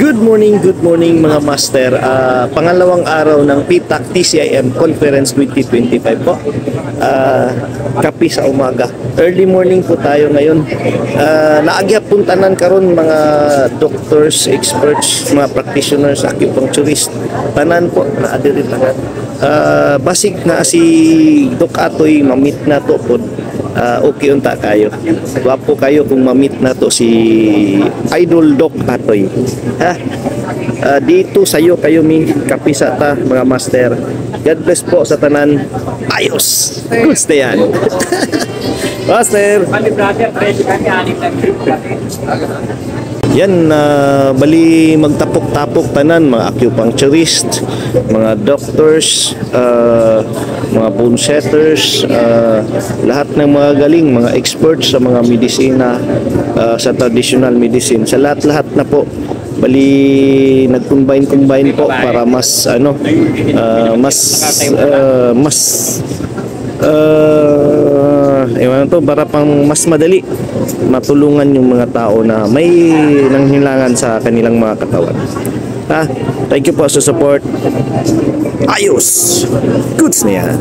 Good morning mga master. Pangalawang araw ng PTAC TCIM Conference 2025 po. Kapi sa umaga. Early morning po tayo ngayon. Naagyap puntanan karon mga doctors, experts, mga practitioners, acupuncturist. Tanan po, naadiri tanan. Basic na si Doc Atoy mamit na to po. Okay unta kayo. Wapo kayo kung mamit na to si Idol Doc Atoy. Ha? Dito sayo kayo mi kapisa ta mga master. God bless po sa tanan. Ayos. Gusto yan. Master. Yan, bali magtapok-tapok tanan mga acupuncturist, mga doctors, mga bone setters, lahat ng mga galing, mga experts sa mga medisina, sa traditional medicine, sa lahat-lahat na po. Bali nag-combine po para mas para pang mas madali matulungan yung mga tao na may nanghilangan sa kanilang mga katawan. Thank you po sa support. Ayos! Goods na yan.